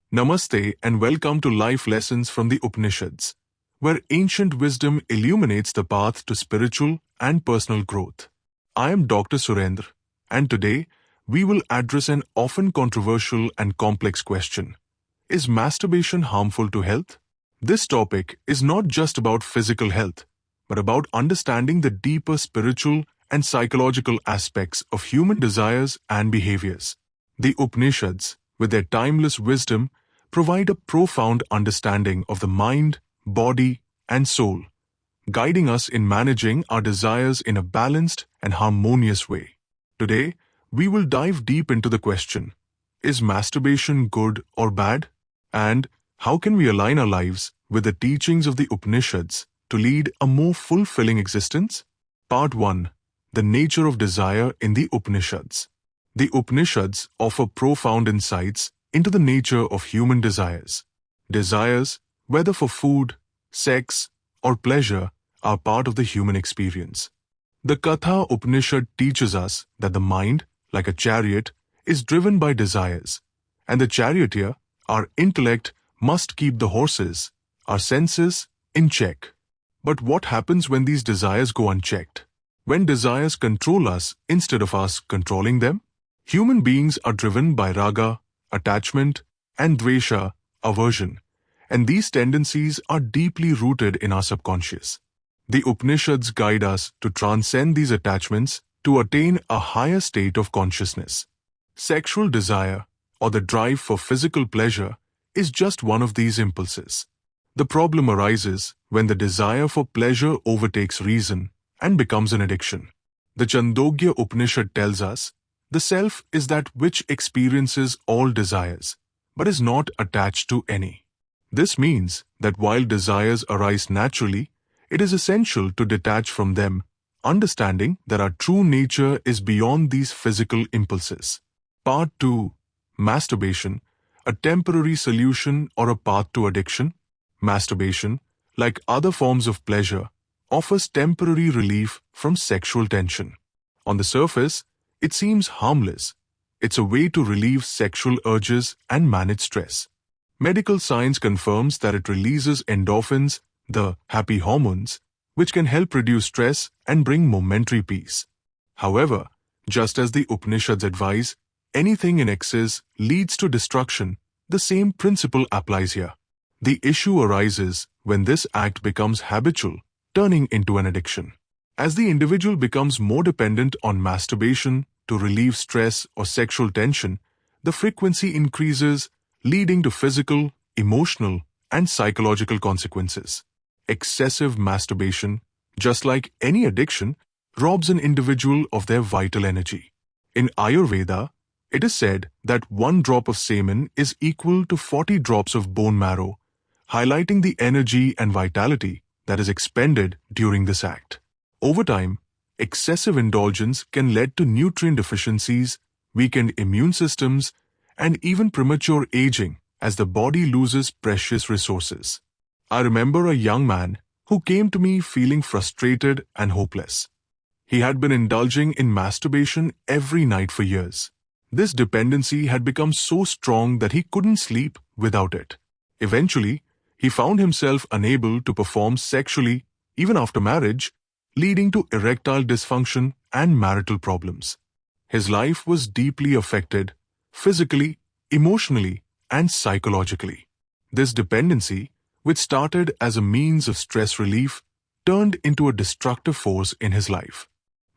Namaste and welcome to Life Lessons from the Upanishads, where ancient wisdom illuminates the path to spiritual and personal growth. I am Dr. Surendra, and today we will address an often controversial and complex question. Is masturbation harmful to health? This topic is not just about physical health, but about understanding the deeper spiritual and psychological aspects of human desires and behaviors. The Upanishads, with their timeless wisdom, provide a profound understanding of the mind, body, and soul, guiding us in managing our desires in a balanced and harmonious way. Today, we will dive deep into the question, is masturbation good or bad? And how can we align our lives with the teachings of the Upanishads to lead a more fulfilling existence? Part 1. The nature of desire in the Upanishads. The Upanishads offer profound insights into the nature of human desires. Desires, whether for food, sex, or pleasure, are part of the human experience. The Katha Upanishad teaches us that the mind, like a chariot, is driven by desires, and the charioteer, our intellect, must keep the horses, our senses, in check. But what happens when these desires go unchecked? When desires control us instead of us controlling them? Human beings are driven by raga, attachment, and dvesha, aversion, and these tendencies are deeply rooted in our subconscious. The Upanishads guide us to transcend these attachments to attain a higher state of consciousness. Sexual desire, or the drive for physical pleasure, is just one of these impulses. The problem arises when the desire for pleasure overtakes reason and becomes an addiction. The Chandogya Upanishad tells us, the self is that which experiences all desires, but is not attached to any. This means that while desires arise naturally, it is essential to detach from them, understanding that our true nature is beyond these physical impulses. Part 2. Masturbation, a temporary solution or a path to addiction. Masturbation, like other forms of pleasure, offers temporary relief from sexual tension. On the surface, it seems harmless. It's a way to relieve sexual urges and manage stress. Medical science confirms that it releases endorphins, the happy hormones, which can help reduce stress and bring momentary peace. However, just as the Upanishads advise, anything in excess leads to destruction. The same principle applies here. The issue arises when this act becomes habitual, turning into an addiction. As the individual becomes more dependent on masturbation to relieve stress or sexual tension, the frequency increases, leading to physical, emotional, and psychological consequences. Excessive masturbation, just like any addiction, robs an individual of their vital energy. In Ayurveda, it is said that 1 drop of semen is equal to 40 drops of bone marrow, highlighting the energy and vitality that is expended during this act. Over time, excessive indulgence can lead to nutrient deficiencies, weakened immune systems, and even premature aging as the body loses precious resources. I remember a young man who came to me feeling frustrated and hopeless. He had been indulging in masturbation every night for years. This dependency had become so strong that he couldn't sleep without it. Eventually, he found himself unable to perform sexually even after marriage, leading to erectile dysfunction and marital problems. His life was deeply affected, physically, emotionally, and psychologically. This dependency, which started as a means of stress relief, turned into a destructive force in his life.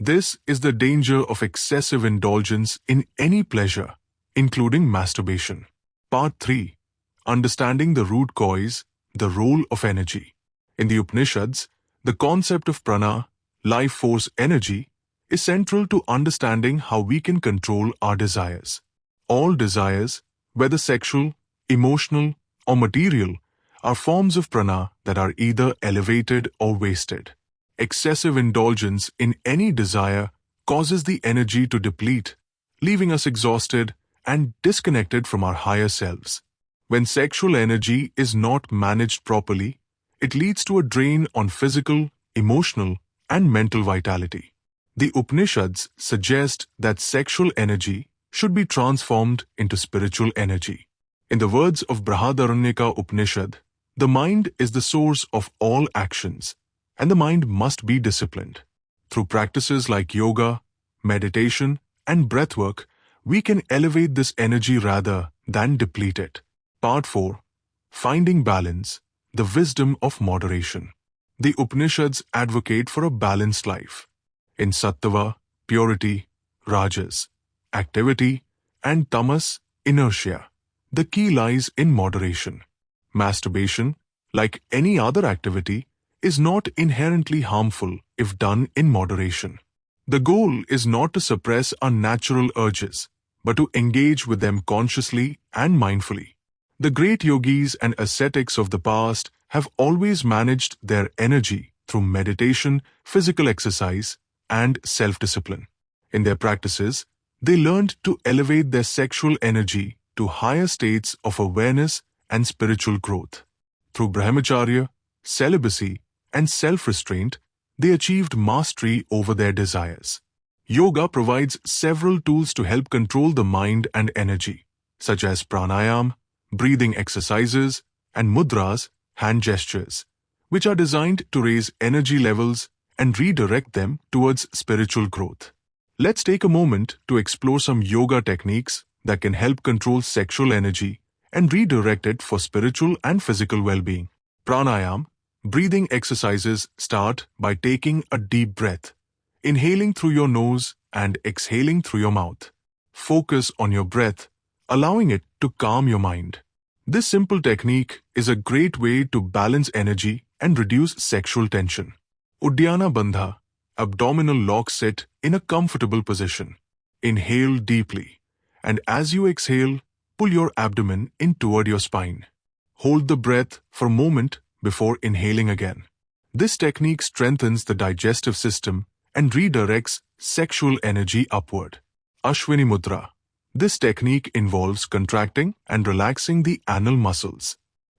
This is the danger of excessive indulgence in any pleasure, including masturbation. Part 3. Understanding the root cause, the role of energy. In the Upanishads, the concept of prana, life force energy, is central to understanding how we can control our desires. All desires, whether sexual, emotional, or material, are forms of prana that are either elevated or wasted. Excessive indulgence in any desire causes the energy to deplete, leaving us exhausted and disconnected from our higher selves. When sexual energy is not managed properly, it leads to a drain on physical, emotional, and mental vitality. The Upanishads suggest that sexual energy should be transformed into spiritual energy. In the words of Brihadaranyaka Upanishad, the mind is the source of all actions, and the mind must be disciplined. Through practices like yoga, meditation, and breathwork, we can elevate this energy rather than deplete it. Part 4. Finding Balance, the Wisdom of Moderation. The Upanishads advocate for a balanced life. In Sattva, purity, Rajas, activity, and Tamas, inertia. The key lies in moderation. Masturbation, like any other activity, is not inherently harmful if done in moderation. The goal is not to suppress our natural urges, but to engage with them consciously and mindfully. The great yogis and ascetics of the past have always managed their energy through meditation, physical exercise, and self-discipline. In their practices, they learned to elevate their sexual energy to higher states of awareness and spiritual growth. Through brahmacharya, celibacy, and self-restraint, they achieved mastery over their desires. Yoga provides several tools to help control the mind and energy, such as pranayam, breathing exercises, and mudras, hand gestures, which are designed to raise energy levels and redirect them towards spiritual growth. Let's take a moment to explore some yoga techniques that can help control sexual energy and redirect it for spiritual and physical well-being. Pranayam, breathing exercises start by taking a deep breath, inhaling through your nose and exhaling through your mouth. Focus on your breath, allowing it to calm your mind. This simple technique is a great way to balance energy and reduce sexual tension. Uddiyana Bandha, abdominal lock sit in a comfortable position. Inhale deeply, and as you exhale, pull your abdomen in toward your spine. Hold the breath for a moment before inhaling again. This technique strengthens the digestive system and redirects sexual energy upward. Ashwini Mudra. This technique involves contracting and relaxing the anal muscles.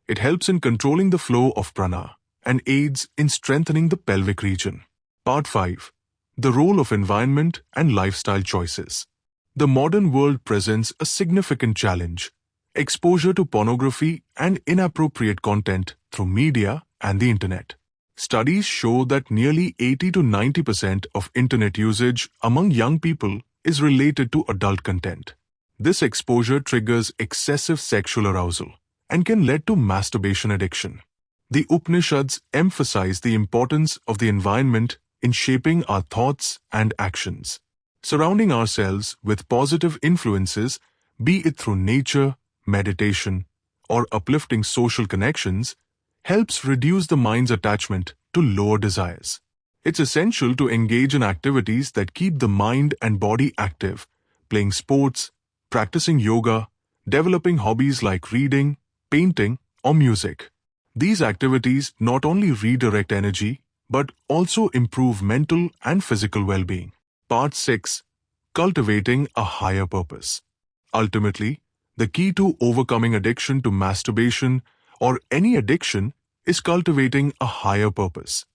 It helps in controlling the flow of prana and aids in strengthening the pelvic region. Part 5. The Role of Environment and Lifestyle Choices. The modern world presents a significant challenge: exposure to pornography and inappropriate content through media and the internet. Studies show that nearly 80 to 90% of internet usage among young people is related to adult content. This exposure triggers excessive sexual arousal and can lead to masturbation addiction. The Upanishads emphasize the importance of the environment in shaping our thoughts and actions. Surrounding ourselves with positive influences, be it through nature, meditation, or uplifting social connections, helps reduce the mind's attachment to lower desires. It's essential to engage in activities that keep the mind and body active, playing sports, practicing yoga, developing hobbies like reading, painting, or music. These activities not only redirect energy, but also improve mental and physical well-being. Part 6. Cultivating a Higher Purpose. Ultimately, the key to overcoming addiction to masturbation or any addiction is cultivating a higher purpose.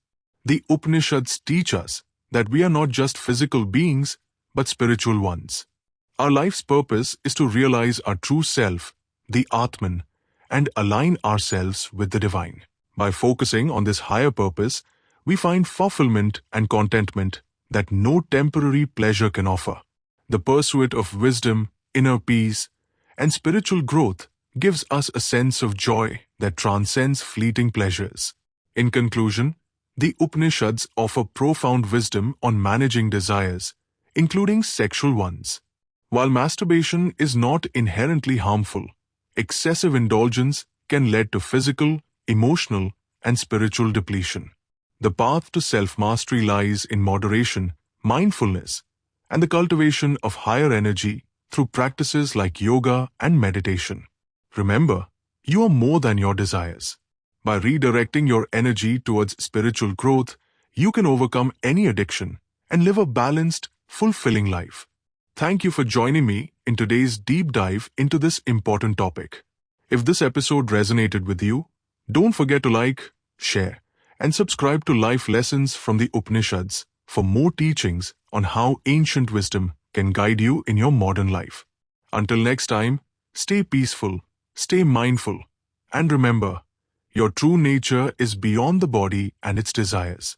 The Upanishads teach us that we are not just physical beings, but spiritual ones. Our life's purpose is to realize our true self, the Atman, and align ourselves with the divine. By focusing on this higher purpose, we find fulfillment and contentment that no temporary pleasure can offer. The pursuit of wisdom, inner peace, and spiritual growth gives us a sense of joy that transcends fleeting pleasures. In conclusion, the Upanishads offer profound wisdom on managing desires, including sexual ones. While masturbation is not inherently harmful, excessive indulgence can lead to physical, emotional, and spiritual depletion. The path to self-mastery lies in moderation, mindfulness, and the cultivation of higher energy through practices like yoga and meditation. Remember, you are more than your desires. By redirecting your energy towards spiritual growth, you can overcome any addiction and live a balanced, fulfilling life. Thank you for joining me in today's deep dive into this important topic. If this episode resonated with you, don't forget to like, share, and subscribe to Life Lessons from the Upanishads for more teachings on how ancient wisdom can guide you in your modern life. Until next time, stay peaceful, Stay mindful, and remember, your true nature is beyond the body and its desires.